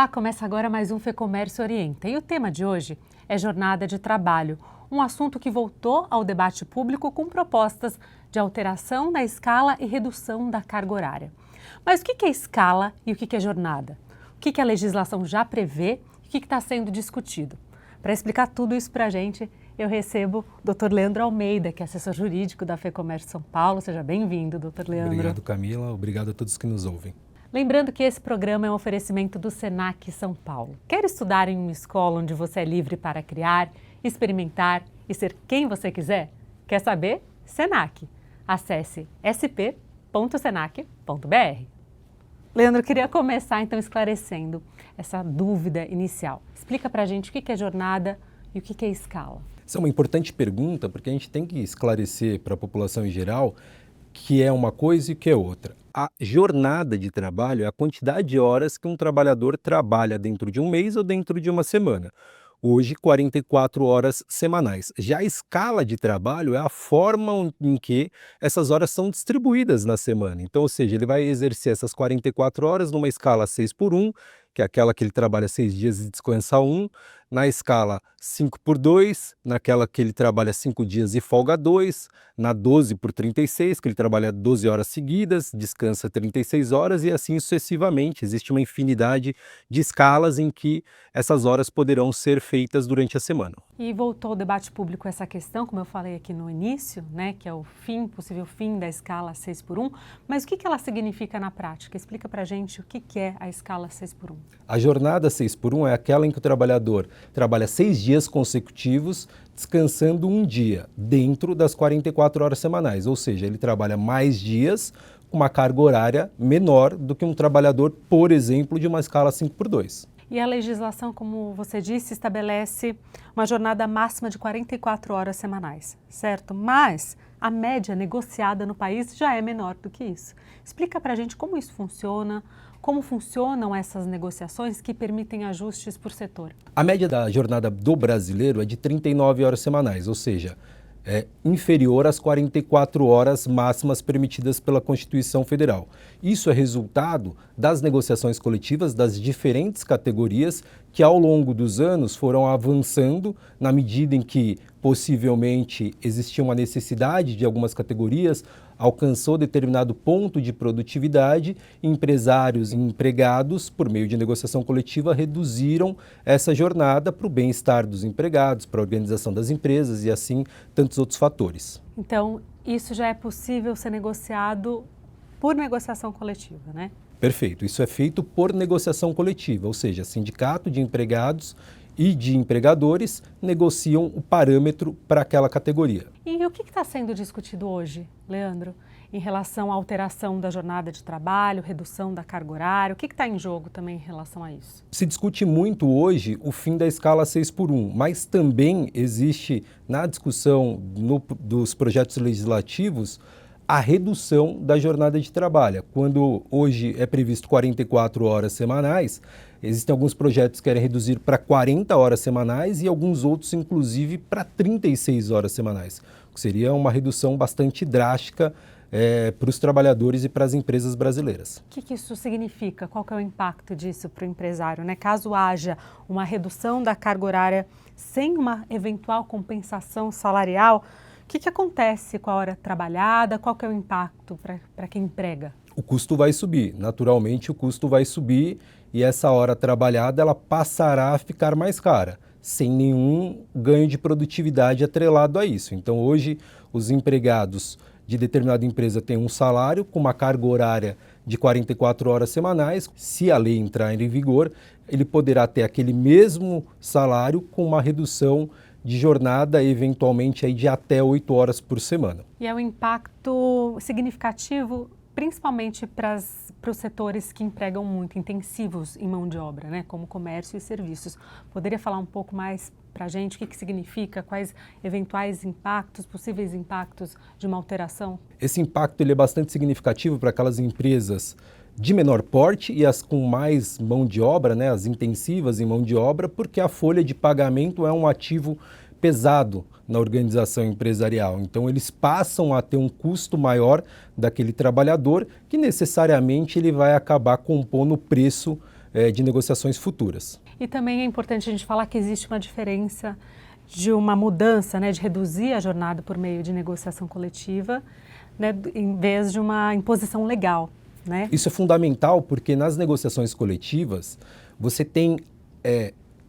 Olá, começa agora mais um FEComércio Orienta e o tema de hoje é jornada de trabalho, um assunto que voltou ao debate público com propostas de alteração na escala e redução da carga horária. Mas o que é escala e o que é jornada? O que a legislação já prevê e o que está sendo discutido? Para explicar tudo isso para a gente, eu recebo o Dr. Leandro Almeida, que é assessor jurídico da FEComércio São Paulo. Seja bem-vindo, Dr. Leandro. Obrigado, Camila. Obrigado a todos que nos ouvem. Lembrando que esse programa é um oferecimento do Senac São Paulo. Quer estudar em uma escola onde você é livre para criar, experimentar e ser quem você quiser? Quer saber? Senac. Acesse sp.senac.br. Leandro, eu queria começar então esclarecendo essa dúvida inicial. Explica pra gente o que é jornada e o que é escala. Essa é uma importante pergunta, porque a gente tem que esclarecer para a população em geral que é uma coisa e que é outra. A jornada de trabalho é a quantidade de horas que um trabalhador trabalha dentro de um mês ou dentro de uma semana. Hoje, 44 horas semanais. Já a escala de trabalho é a forma em que essas horas são distribuídas na semana. Então, ou seja, ele vai exercer essas 44 horas numa escala 6x1, que é aquela que ele trabalha 6 dias e descansa 1, na escala 5x2, naquela que ele trabalha 5 dias e folga 2, na 12x36, que ele trabalha 12 horas seguidas, descansa 36 horas e assim sucessivamente. Existe uma infinidade de escalas em que essas horas poderão ser feitas durante a semana. E voltou ao debate público essa questão, como eu falei aqui no início, né, que é o possível fim da escala 6x1, mas o que ela significa na prática? Explica pra gente o que é a escala 6x1. A jornada 6x1 é aquela em que o trabalhador trabalha 6 dias consecutivos, descansando um dia, dentro das 44 horas semanais, ou seja, ele trabalha mais dias com uma carga horária menor do que um trabalhador, por exemplo, de uma escala 5x2. E a legislação, como você disse, estabelece uma jornada máxima de 44 horas semanais, certo? Mas a média negociada no país já é menor do que isso. Explica pra gente como isso funciona, como funcionam essas negociações que permitem ajustes por setor. A média da jornada do brasileiro é de 39 horas semanais, ou seja, é inferior às 44 horas máximas permitidas pela Constituição Federal. Isso é resultado das negociações coletivas das diferentes categorias que ao longo dos anos foram avançando na medida em que possivelmente existia uma necessidade de algumas categorias, alcançou determinado ponto de produtividade, empresários e empregados, por meio de negociação coletiva, reduziram essa jornada para o bem-estar dos empregados, para a organização das empresas e assim tantos outros fatores. Então, isso já é possível ser negociado por negociação coletiva, né? Perfeito. Isso é feito por negociação coletiva, ou seja, sindicato de empregados e de empregadores negociam o parâmetro para aquela categoria. E o que está sendo discutido hoje, Leandro, em relação à alteração da jornada de trabalho, redução da carga horária? O que está em jogo também em relação a isso? Se discute muito hoje o fim da escala 6x1, mas também existe na discussão dos projetos legislativos a redução da jornada de trabalho. Quando hoje é previsto 44 horas semanais, existem alguns projetos que querem reduzir para 40 horas semanais e alguns outros, inclusive, para 36 horas semanais, que seria uma redução bastante drástica para os trabalhadores e para as empresas brasileiras. O que isso significa? Qual que é o impacto disso para o empresário, né? Caso haja uma redução da carga horária sem uma eventual compensação salarial, o que acontece com a hora trabalhada? Qual que é o impacto para quem emprega? O custo vai subir, naturalmente o custo vai subir e essa hora trabalhada ela passará a ficar mais cara, sem nenhum ganho de produtividade atrelado a isso. Então hoje os empregados de determinada empresa têm um salário com uma carga horária de 44 horas semanais. Se a lei entrar em vigor, ele poderá ter aquele mesmo salário com uma redução de jornada, eventualmente aí de até 8 horas por semana. E é um impacto significativo, principalmente para os setores que empregam muito, intensivos em mão de obra, né? Como comércio e serviços. Poderia falar um pouco mais para a gente o que significa, quais eventuais impactos, possíveis impactos de uma alteração? Esse impacto ele é bastante significativo para aquelas empresas de menor porte e as com mais mão de obra, né, as intensivas em mão de obra, porque a folha de pagamento é um ativo pesado na organização empresarial. Então eles passam a ter um custo maior daquele trabalhador que necessariamente ele vai acabar compondo o preço de negociações futuras. E também é importante a gente falar que existe uma diferença de uma mudança, né, de reduzir a jornada por meio de negociação coletiva, né, em vez de uma imposição legal, né? Isso é fundamental porque nas negociações coletivas você tem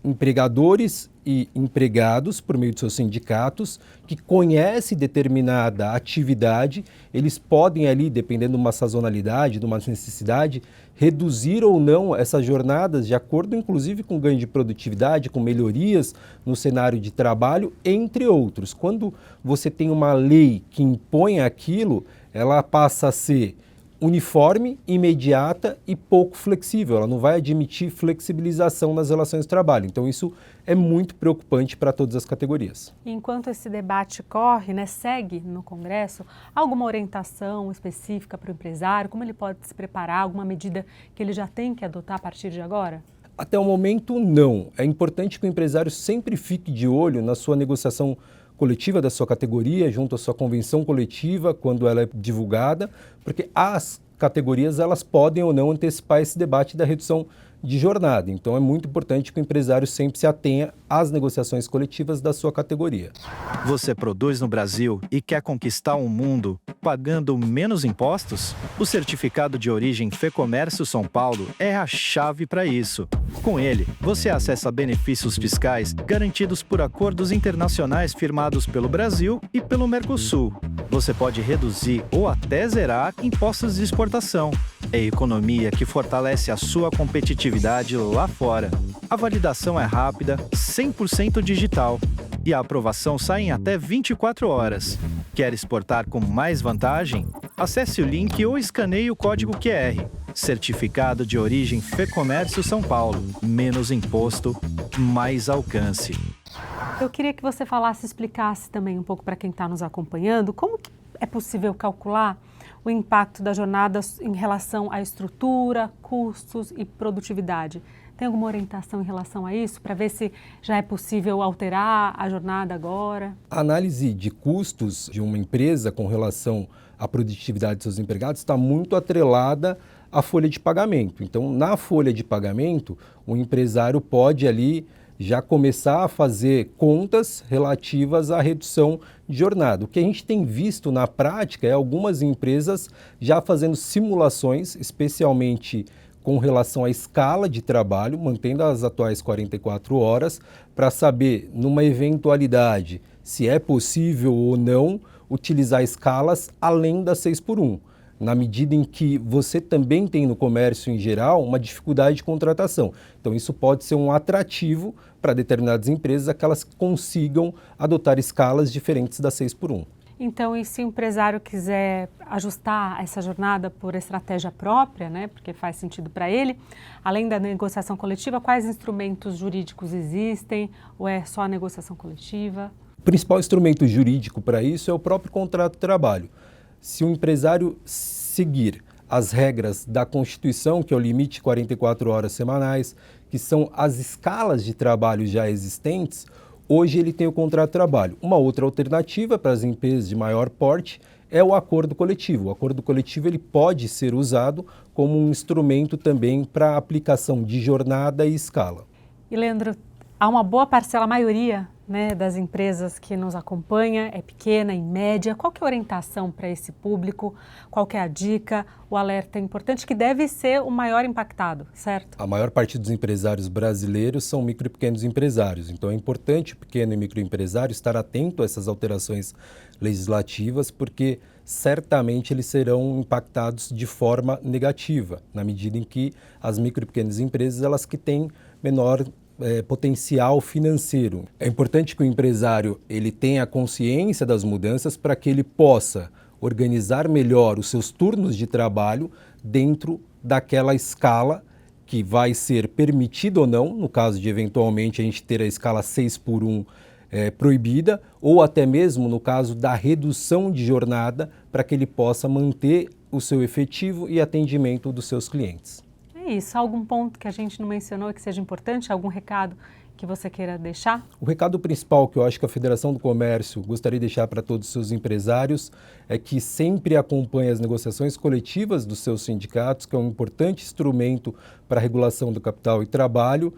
empregadores e empregados por meio de seus sindicatos que conhecem determinada atividade, eles podem ali, dependendo de uma sazonalidade, de uma necessidade, reduzir ou não essas jornadas de acordo inclusive com ganho de produtividade, com melhorias no cenário de trabalho, entre outros. Quando você tem uma lei que impõe aquilo, ela passa a ser uniforme, imediata e pouco flexível. Ela não vai admitir flexibilização nas relações de trabalho. Então isso é muito preocupante para todas as categorias. Enquanto esse debate corre, né, segue no Congresso, alguma orientação específica para o empresário? Como ele pode se preparar? Alguma medida que ele já tem que adotar a partir de agora? Até o momento, não. É importante que o empresário sempre fique de olho na sua negociação coletiva da sua categoria, junto à sua convenção coletiva, quando ela é divulgada, porque as categorias elas podem ou não antecipar esse debate da redução de jornada. Então é muito importante que o empresário sempre se atenha às negociações coletivas da sua categoria. Você produz no Brasil e quer conquistar um mundo pagando menos impostos? O certificado de origem Fecomércio São Paulo é a chave para isso. Com ele, você acessa benefícios fiscais garantidos por acordos internacionais firmados pelo Brasil e pelo Mercosul. Você pode reduzir ou até zerar impostos de exportação. É economia que fortalece a sua competitividade lá fora. A validação é rápida, 100% digital. E a aprovação sai em até 24 horas. Quer exportar com mais vantagem? Acesse o link ou escaneie o código QR. Certificado de origem Fecomércio São Paulo. Menos imposto, mais alcance. Eu queria que você falasse, explicasse também um pouco para quem está nos acompanhando, como que é possível calcular o impacto da jornada em relação à estrutura, custos e produtividade. Tem alguma orientação em relação a isso, para ver se já é possível alterar a jornada agora? A análise de custos de uma empresa com relação à produtividade de seus empregados está muito atrelada à folha de pagamento. Então, na folha de pagamento, o empresário pode ali já começar a fazer contas relativas à redução de jornada. O que a gente tem visto na prática é algumas empresas já fazendo simulações, especialmente com relação à escala de trabalho, mantendo as atuais 44 horas, para saber, numa eventualidade, se é possível ou não utilizar escalas além das 6x1. Na medida em que você também tem no comércio em geral uma dificuldade de contratação. Então isso pode ser um atrativo para determinadas empresas, aquelas que consigam adotar escalas diferentes da 6x1. Então, e se o empresário quiser ajustar essa jornada por estratégia própria, né, porque faz sentido para ele, além da negociação coletiva, quais instrumentos jurídicos existem ou é só a negociação coletiva? O principal instrumento jurídico para isso é o próprio contrato de trabalho. Se o empresário seguir as regras da Constituição, que é o limite de 44 horas semanais, que são as escalas de trabalho já existentes, hoje ele tem o contrato de trabalho. Uma outra alternativa para as empresas de maior porte é o acordo coletivo. O acordo coletivo ele pode ser usado como um instrumento também para aplicação de jornada e escala. E Leandro, há uma boa parcela, a maioria, né, das empresas que nos acompanha é pequena, em média. Qual que é a orientação para esse público? Qual que é a dica? O alerta é importante, que deve ser o maior impactado, certo? A maior parte dos empresários brasileiros são micro e pequenos empresários. Então é importante o pequeno e microempresário estar atento a essas alterações legislativas, porque certamente eles serão impactados de forma negativa, na medida em que as micro e pequenas empresas, elas que têm menor potencial financeiro. É importante que o empresário ele tenha consciência das mudanças para que ele possa organizar melhor os seus turnos de trabalho dentro daquela escala que vai ser permitida ou não, no caso de eventualmente a gente ter a escala 6x1 proibida, ou até mesmo no caso da redução de jornada, para que ele possa manter o seu efetivo e atendimento dos seus clientes. É isso. Algum ponto que a gente não mencionou e que seja importante? Algum recado que você queira deixar? O recado principal que eu acho que a Federação do Comércio gostaria de deixar para todos os seus empresários é que sempre acompanhe as negociações coletivas dos seus sindicatos, que é um importante instrumento para a regulação do capital e trabalho,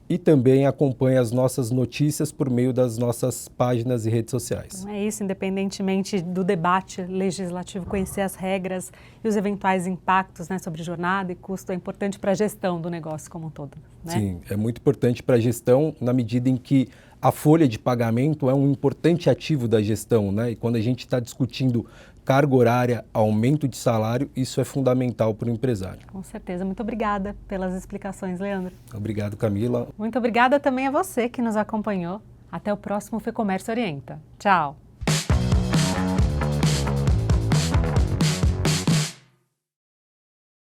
e também acompanhe as nossas notícias por meio das nossas páginas e redes sociais. Então é isso, independentemente do debate legislativo, conhecer as regras e os eventuais impactos, né, sobre jornada e custo é importante para a gestão do negócio como um todo, né? Sim, é muito importante para a gestão na medida em que a folha de pagamento é um importante ativo da gestão, né? E quando a gente está discutindo carga horária, aumento de salário, isso é fundamental para o empresário. Com certeza. Muito obrigada pelas explicações, Leandro. Obrigado, Camila. Muito obrigada também a você que nos acompanhou. Até o próximo FEComércio Orienta. Tchau!